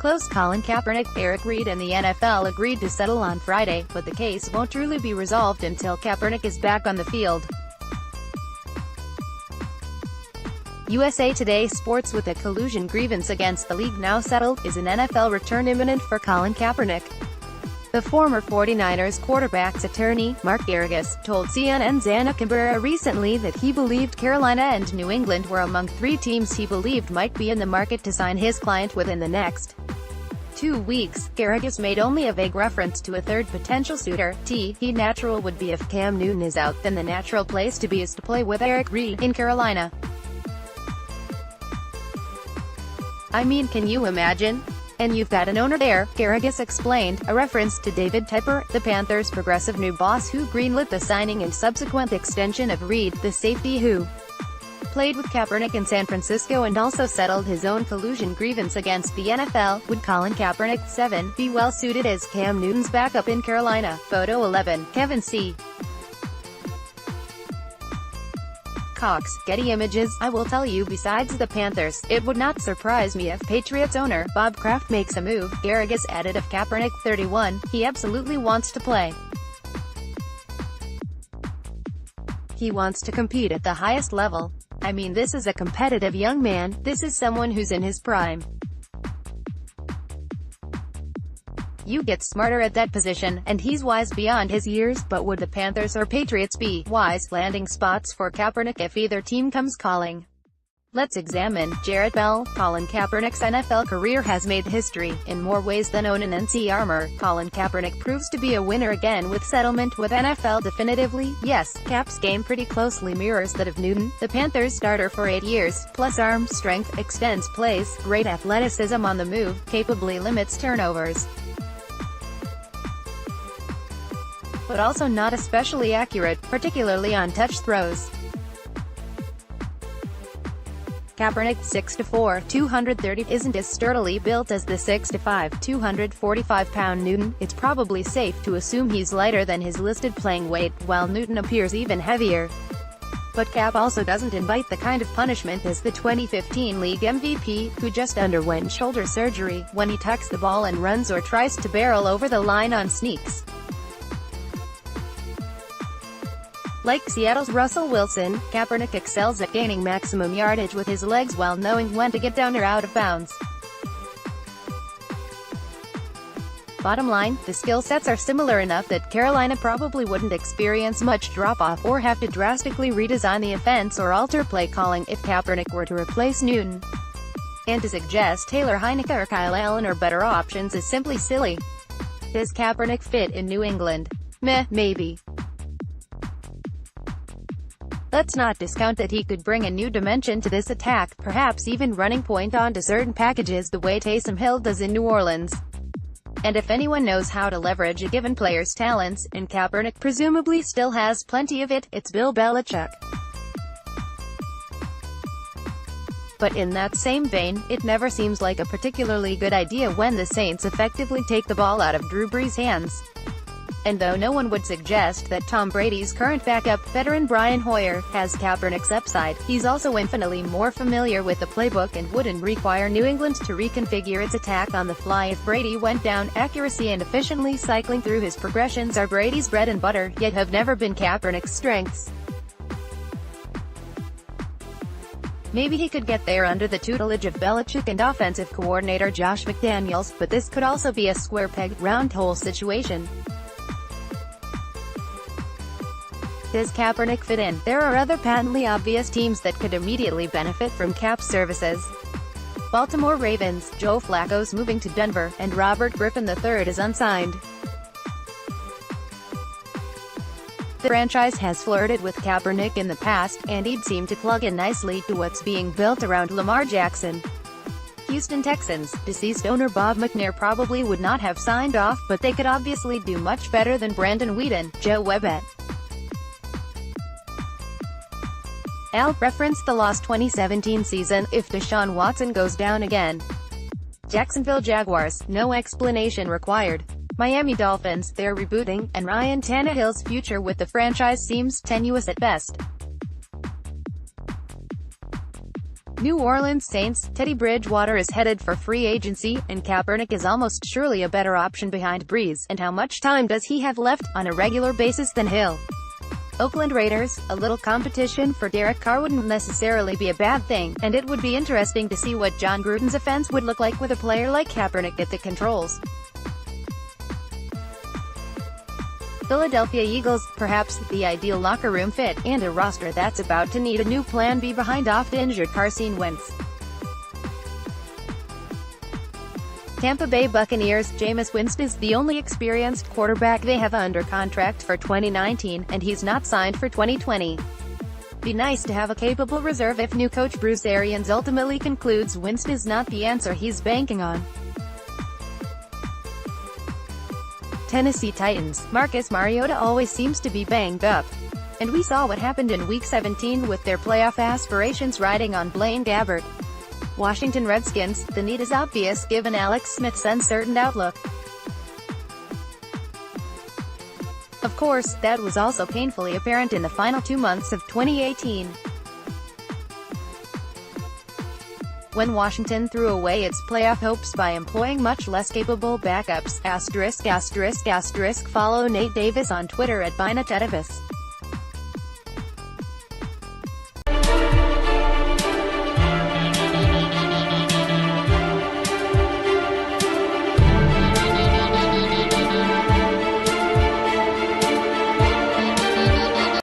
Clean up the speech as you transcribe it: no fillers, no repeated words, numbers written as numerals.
close. Colin Kaepernick, Reid and the NFL agreed to settle on Friday, but the case won't truly be resolved until Kaepernick is back on the field. USA Today Sports with a collusion grievance against the league now settled, is an NFL return imminent for Colin Kaepernick. The former 49ers quarterback's attorney, Mark Geragos, told CNN's Cabrera recently that he believed Carolina and New England were among 3 teams he believed might be in the market to sign his client within the next 2 weeks. Geragos made only a vague reference to a third potential suitor. The natural would be if Cam Newton is out, then the natural place to be is to play with Reid in Carolina. I mean, can you imagine? And you've got an owner there, Geragos explained, a reference to David Tepper, the Panthers' progressive new boss who greenlit the signing and subsequent extension of Reid, the safety who played with Kaepernick in San Francisco and also settled his own collusion grievance against the NFL. Would Colin Kaepernick, 7, be well suited as Cam Newton's backup in Carolina? Photo 11, Kevin C. Cox, Getty Images. I will tell you, besides the Panthers, it would not surprise me if Patriots owner Bob Kraft makes a move. Geragos added of Kaepernick, 31, he absolutely wants to play. He wants to compete at the highest level. I mean, this is a competitive young man, this is someone who's in his prime. You get smarter at that position, and he's wise beyond his years. But would the Panthers or Patriots be wise landing spots for Kaepernick if either team comes calling? Let's examine. Jarrett Bell. Colin Kaepernick's NFL career has made history, in more ways than owning NC armor. Colin Kaepernick proves to be a winner again with settlement with NFL definitively. Yes, Cap's game pretty closely mirrors that of Newton, the Panthers starter for 8 years, plus arm strength, extends plays, great athleticism on the move, capably limits turnovers, but also not especially accurate, particularly on touch throws. Kaepernick, 6'4", 230, isn't as sturdily built as the 6'5", 245-pound Newton. It's probably safe to assume he's lighter than his listed playing weight, while Newton appears even heavier. But Cap also doesn't invite the kind of punishment as the 2015 league MVP, who just underwent shoulder surgery, when he tucks the ball and runs or tries to barrel over the line on sneaks. Like Seattle's Russell Wilson, Kaepernick excels at gaining maximum yardage with his legs while knowing when to get down or out of bounds. Bottom line, the skill sets are similar enough that Carolina probably wouldn't experience much drop-off or have to drastically redesign the offense or alter play calling if Kaepernick were to replace Newton. And to suggest Taylor Heinicke or Kyle Allen are better options is simply silly. Does Kaepernick fit in New England? Meh, maybe. Let's not discount that he could bring a new dimension to this attack, perhaps even running point onto certain packages the way Taysom Hill does in New Orleans. And if anyone knows how to leverage a given player's talents, and Kaepernick presumably still has plenty of it, it's Bill Belichick. But in that same vein, it never seems like a particularly good idea when the Saints effectively take the ball out of Drew Brees' hands. And though no one would suggest that Tom Brady's current backup, veteran Brian Hoyer, has Kaepernick's upside, he's also infinitely more familiar with the playbook and wouldn't require New England to reconfigure its attack on the fly if Brady went down. Accuracy and efficiently cycling through his progressions are Brady's bread and butter, yet have never been Kaepernick's strengths. Maybe he could get there under the tutelage of Belichick and offensive coordinator Josh McDaniels, but this could also be a square peg, round hole situation. Does Kaepernick fit in? There are other patently obvious teams that could immediately benefit from Cap's services. Baltimore Ravens. Joe Flacco's moving to Denver, and Robert Griffin III is unsigned. The franchise has flirted with Kaepernick in the past, and he'd seem to plug in nicely to what's being built around Lamar Jackson. Houston Texans. Deceased owner Bob McNair probably would not have signed off, but they could obviously do much better than Brandon Weeden. Joe Webbett. Al referenced the lost 2017 season, if Deshaun Watson goes down again. Jacksonville Jaguars, no explanation required. Miami Dolphins, they're rebooting, and Ryan Tannehill's future with the franchise seems tenuous at best. New Orleans Saints, Teddy Bridgewater is headed for free agency, and Kaepernick is almost surely a better option behind Breeze, and how much time does he have left, on a regular basis than Hill? Oakland Raiders, a little competition for Derek Carr wouldn't necessarily be a bad thing, and it would be interesting to see what John Gruden's offense would look like with a player like Kaepernick at the controls. Philadelphia Eagles, perhaps the ideal locker room fit, and a roster that's about to need a new plan B behind oft-injured Carson Wentz. Tampa Bay Buccaneers, Jameis Winston is the only experienced quarterback they have under contract for 2019, and he's not signed for 2020. Be nice to have a capable reserve if new coach Bruce Arians ultimately concludes Winston is not the answer he's banking on. Tennessee Titans, Marcus Mariota always seems to be banged up. And we saw what happened in Week 17 with their playoff aspirations riding on Blaine Gabbert. Washington Redskins, the need is obvious given Alex Smith's uncertain outlook. Of course, that was also painfully apparent in the final 2 months of 2018. When Washington threw away its playoff hopes by employing much less capable backups, ****, follow Nate Davis on Twitter at @BinaTedivis.